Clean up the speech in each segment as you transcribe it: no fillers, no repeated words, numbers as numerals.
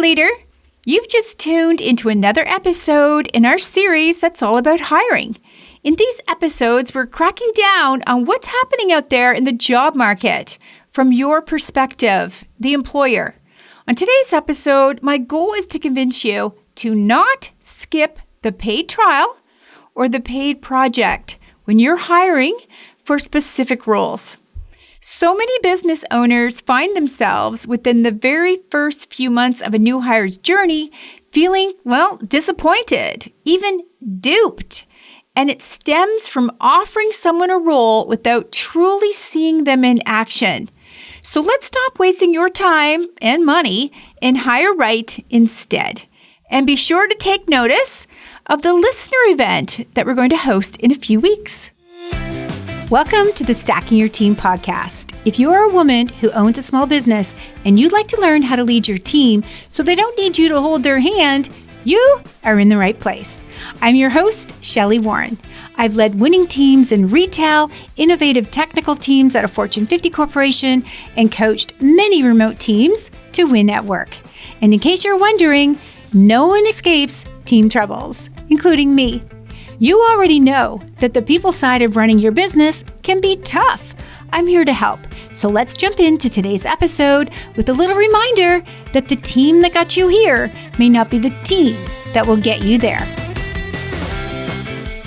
leader. You've just tuned into another episode in our series that's all about hiring. In these episodes, we're cracking down on what's happening out there in the job market from your perspective, the employer. On today's episode, my goal is to convince you to not skip the paid trial or the paid project when you're hiring for specific roles. So many business owners find themselves within the very first few months of a new hire's journey feeling, disappointed, even duped. And it stems from offering someone a role without truly seeing them in action. So let's stop wasting your time and money and hire right instead. And be sure to take notice of the listener event that we're going to host in a few weeks. Welcome to the Stacking Your Team podcast. If you are a woman who owns a small business and you'd like to learn how to lead your team so they don't need you to hold their hand, you are in the right place. I'm your host, Shelli Warren. I've led winning teams in retail, innovative technical teams at a Fortune 50 corporation, and coached many remote teams to win at work. And in case you're wondering, no one escapes team troubles, including me. You already know that the people side of running your business can be tough. I'm here to help. So let's jump into today's episode with a little reminder that the team that got you here may not be the team that will get you there.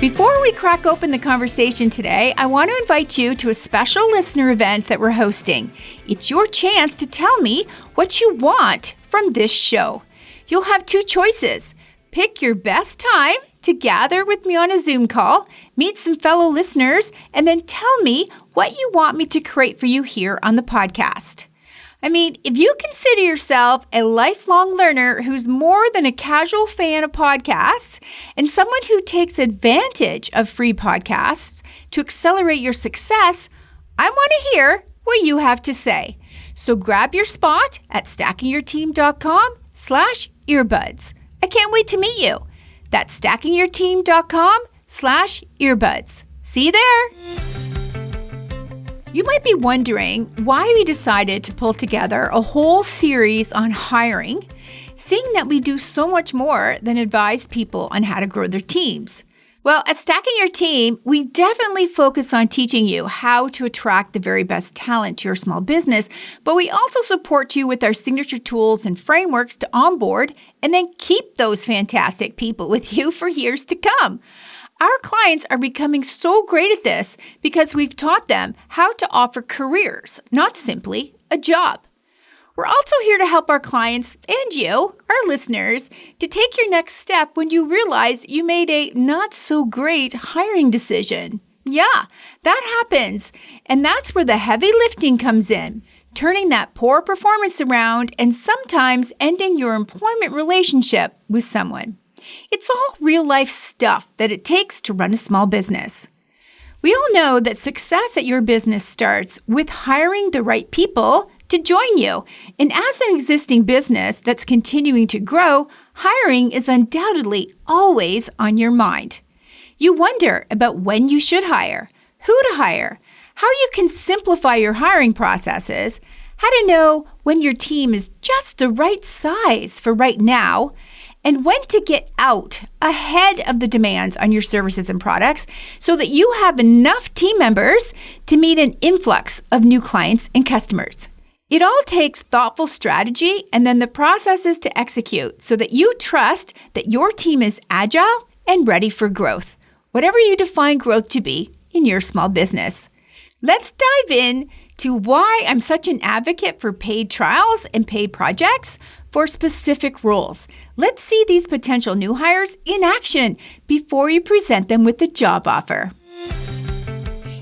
Before we crack open the conversation today, I want to invite you to a special listener event that we're hosting. It's your chance to tell me what you want from this show. You'll have two choices. Pick your best time to gather with me on a Zoom call, meet some fellow listeners, and then tell me what you want me to create for you here on the podcast. If you consider yourself a lifelong learner who's more than a casual fan of podcasts and someone who takes advantage of free podcasts to accelerate your success, I want to hear what you have to say. So grab your spot at stackingyourteam.com/earbuds. I can't wait to meet you. That's stackingyourteam.com/earbuds. See you there. You might be wondering why we decided to pull together a whole series on hiring, seeing that we do so much more than advise people on how to grow their teams. Well, at Stacking Your Team, we definitely focus on teaching you how to attract the very best talent to your small business, but we also support you with our signature tools and frameworks to onboard and then keep those fantastic people with you for years to come. Our clients are becoming so great at this because we've taught them how to offer careers, not simply a job. We're also here to help our clients and you, our listeners, to take your next step when you realize you made a not so great hiring decision. Yeah, that happens. And that's where the heavy lifting comes in, turning that poor performance around and sometimes ending your employment relationship with someone. It's all real life stuff that it takes to run a small business. We all know that success at your business starts with hiring the right people to join you. And as an existing business that's continuing to grow, hiring is undoubtedly always on your mind. You wonder about when you should hire, who to hire, how you can simplify your hiring processes, how to know when your team is just the right size for right now, and when to get out ahead of the demands on your services and products so that you have enough team members to meet an influx of new clients and customers. It all takes thoughtful strategy and then the processes to execute so that you trust that your team is agile and ready for growth, whatever you define growth to be in your small business. Let's dive in to why I'm such an advocate for paid trials and paid projects for specific roles. Let's see these potential new hires in action before you present them with the job offer.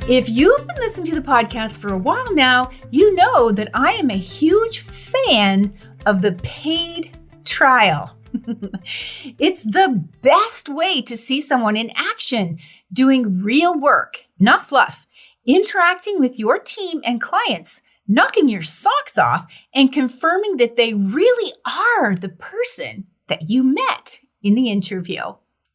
If you've been listening to the podcast for a while now, you know that I am a huge fan of the paid trial. It's the best way to see someone in action, doing real work, not fluff, interacting with your team and clients, knocking your socks off, and confirming that they really are the person that you met in the interview.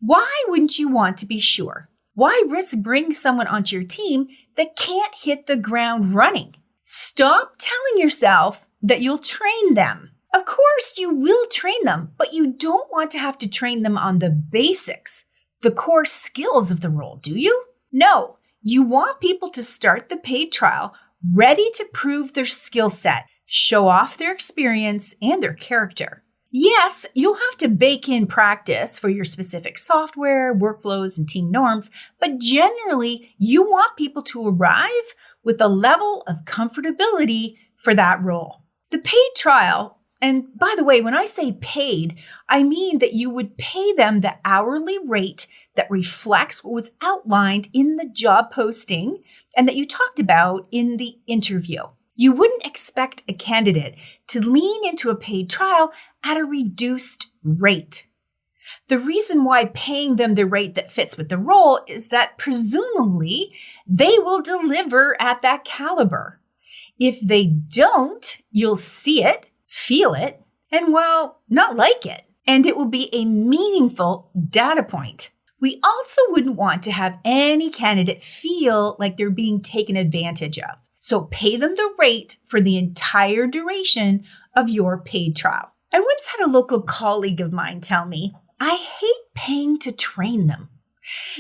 Why wouldn't you want to be sure? Why risk bringing someone onto your team that can't hit the ground running? Stop telling yourself that you'll train them. Of course, you will train them, but you don't want to have to train them on the basics, the core skills of the role, do you? No, you want people to start the paid trial ready to prove their skill set, show off their experience and their character. Yes, you'll have to bake in practice for your specific software, workflows, and team norms, but generally, you want people to arrive with a level of comfortability for that role. The paid trial, and by the way, when I say paid, I mean that you would pay them the hourly rate that reflects what was outlined in the job posting and that you talked about in the interview. You wouldn't expect a candidate to lean into a paid trial at a reduced rate. The reason why paying them the rate that fits with the role is that presumably they will deliver at that caliber. If they don't, you'll see it, feel it, and well, not like it. And it will be a meaningful data point. We also wouldn't want to have any candidate feel like they're being taken advantage of. So pay them the rate for the entire duration of your paid trial. I once had a local colleague of mine tell me, I hate paying to train them.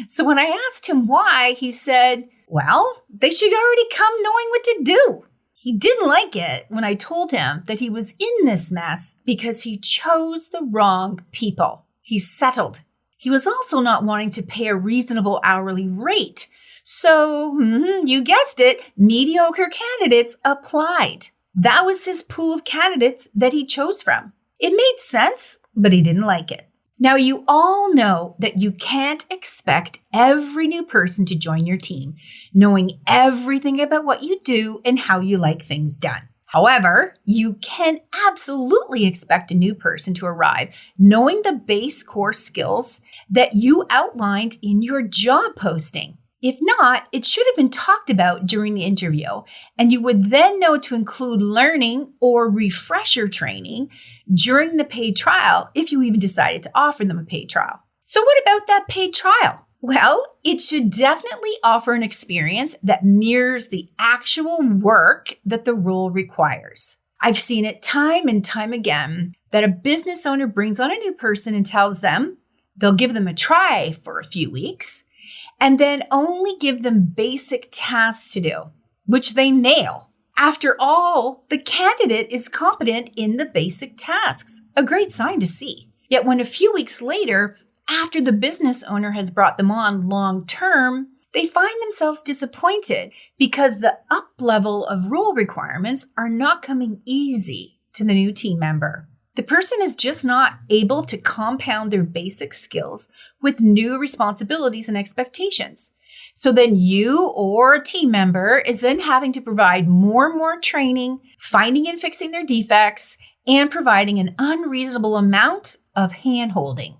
So when I asked him why, he said, well, they should already come knowing what to do. He didn't like it when I told him that he was in this mess because he chose the wrong people. He settled. He was also not wanting to pay a reasonable hourly rate. So, you guessed it, mediocre candidates applied. That was his pool of candidates that he chose from. It made sense, but he didn't like it. Now, you all know that you can't expect every new person to join your team, knowing everything about what you do and how you like things done. However, you can absolutely expect a new person to arrive knowing the base core skills that you outlined in your job posting. If not, it should have been talked about during the interview, and you would then know to include learning or refresher training during the paid trial if you even decided to offer them a paid trial. So what about that paid trial? Well, it should definitely offer an experience that mirrors the actual work that the role requires. I've seen it time and time again that a business owner brings on a new person and tells them they'll give them a try for a few weeks and then only give them basic tasks to do, which they nail. After all, the candidate is competent in the basic tasks, a great sign to see. Yet when a few weeks later, after the business owner has brought them on long term, they find themselves disappointed because the up level of role requirements are not coming easy to the new team member. The person is just not able to compound their basic skills with new responsibilities and expectations. So then you or a team member is then having to provide more and more training, finding and fixing their defects, and providing an unreasonable amount of hand-holding.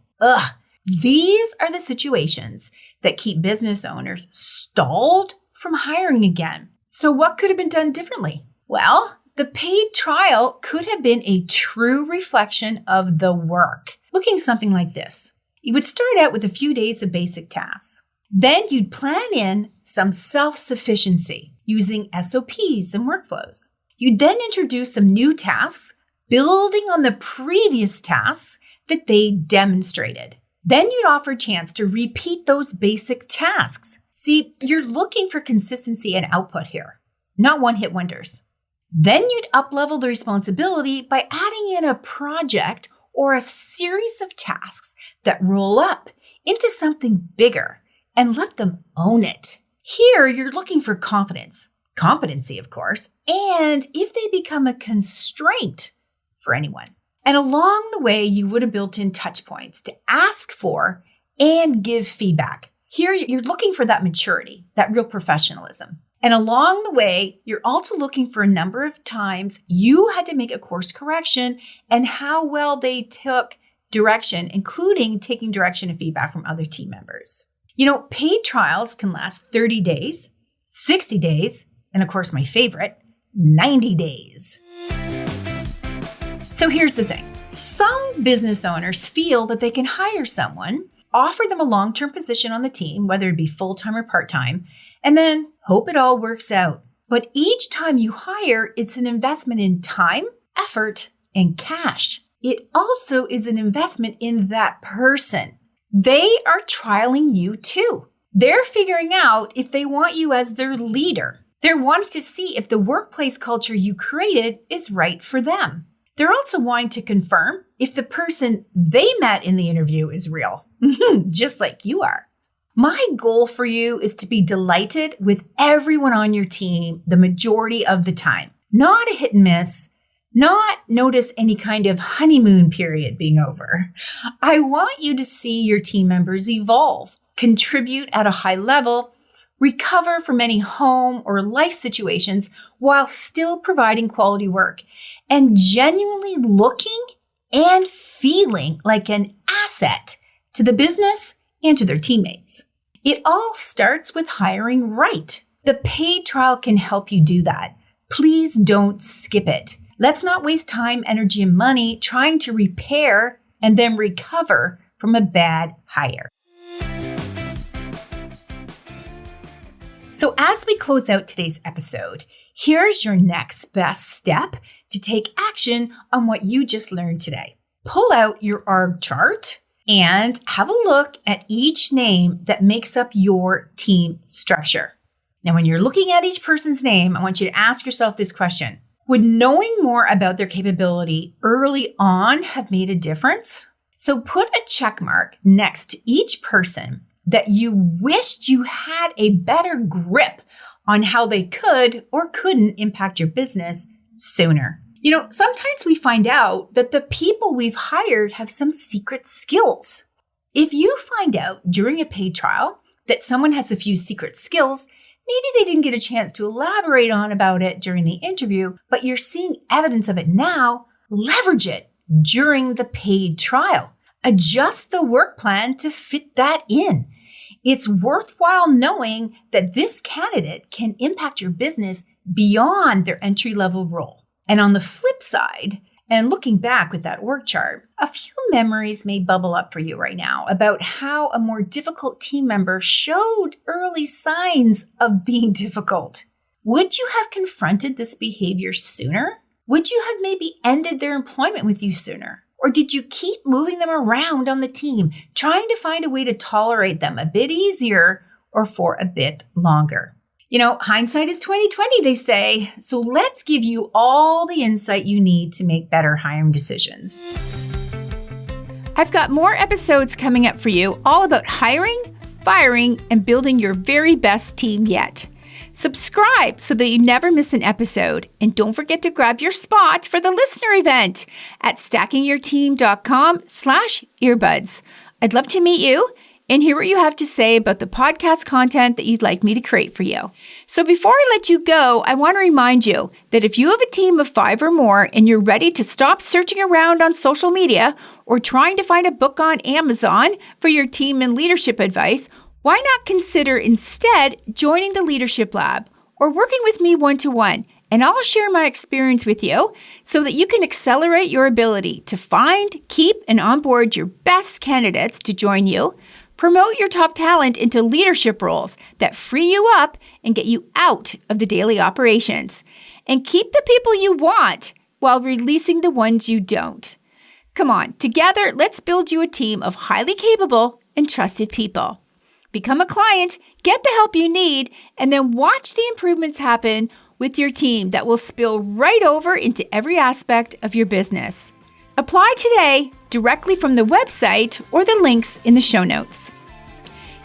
These are the situations that keep business owners stalled from hiring again. So what could have been done differently? Well, the paid trial could have been a true reflection of the work, looking something like this. You would start out with a few days of basic tasks. Then you'd plan in some self-sufficiency using SOPs and workflows. You'd then introduce some new tasks, building on the previous tasks that they demonstrated. Then you'd offer a chance to repeat those basic tasks. See, you're looking for consistency and output here, not one-hit wonders. Then you'd up-level the responsibility by adding in a project or a series of tasks that roll up into something bigger and let them own it. Here, you're looking for confidence, competency, of course, and if they become a constraint for anyone. And along the way, you would have built in touch points to ask for and give feedback. Here, you're looking for that maturity, that real professionalism. And along the way, you're also looking for a number of times you had to make a course correction and how well they took direction, including taking direction and feedback from other team members. You know, paid trials can last 30 days, 60 days, and of course, my favorite, 90 days. So here's the thing. Some business owners feel that they can hire someone, offer them a long-term position on the team, whether it be full-time or part-time, and then hope it all works out. But each time you hire, it's an investment in time, effort, and cash. It also is an investment in that person. They are trialing you too. They're figuring out if they want you as their leader. They're wanting to see if the workplace culture you created is right for them. They're also wanting to confirm if the person they met in the interview is real, just like you are. My goal for you is to be delighted with everyone on your team the majority of the time. Not a hit and miss, not notice any kind of honeymoon period being over. I want you to see your team members evolve, contribute at a high level, recover from any home or life situations while still providing quality work, and genuinely looking and feeling like an asset to the business and to their teammates. It all starts with hiring right. The paid trial can help you do that. Please don't skip it. Let's not waste time, energy, and money trying to repair and then recover from a bad hire. So as we close out today's episode, here's your next best step to take action on what you just learned today. Pull out your org chart and have a look at each name that makes up your team structure. Now, when you're looking at each person's name, I want you to ask yourself this question. Would knowing more about their capability early on have made a difference? So put a check mark next to each person that you wished you had a better grip on how they could or couldn't impact your business sooner. You know, sometimes we find out that the people we've hired have some secret skills. If you find out during a paid trial that someone has a few secret skills, maybe they didn't get a chance to elaborate on about it during the interview, but you're seeing evidence of it now, leverage it during the paid trial. Adjust the work plan to fit that in. It's worthwhile knowing that this candidate can impact your business beyond their entry-level role. And on the flip side, and looking back with that org chart, a few memories may bubble up for you right now about how a more difficult team member showed early signs of being difficult. Would you have confronted this behavior sooner? Would you have maybe ended their employment with you sooner? Or did you keep moving them around on the team, trying to find a way to tolerate them a bit easier or for a bit longer? You know, hindsight is 20/20, they say. So let's give you all the insight you need to make better hiring decisions. I've got more episodes coming up for you all about hiring, firing, and building your very best team yet. Subscribe so that you never miss an episode. And don't forget to grab your spot for the listener event at stackingyourteam.com/earbuds. I'd love to meet you and hear what you have to say about the podcast content that you'd like me to create for you. So before I let you go, I want to remind you that if you have a team of 5 or more and you're ready to stop searching around on social media or trying to find a book on Amazon for your team and leadership advice, why not consider instead joining the Leadership Lab or working with me one-to-one, and I'll share my experience with you so that you can accelerate your ability to find, keep, and onboard your best candidates to join you, promote your top talent into leadership roles that free you up and get you out of the daily operations, and keep the people you want while releasing the ones you don't. Come on, together, let's build you a team of highly capable and trusted people. Become a client, get the help you need, and then watch the improvements happen with your team that will spill right over into every aspect of your business. Apply today directly from the website or the links in the show notes.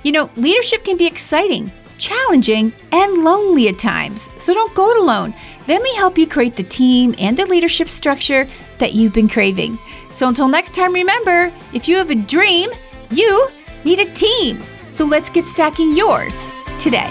You know, leadership can be exciting, challenging, and lonely at times, so don't go it alone. Let me help you create the team and the leadership structure that you've been craving. So until next time, remember, if you have a dream, you need a team. So let's get stacking yours today.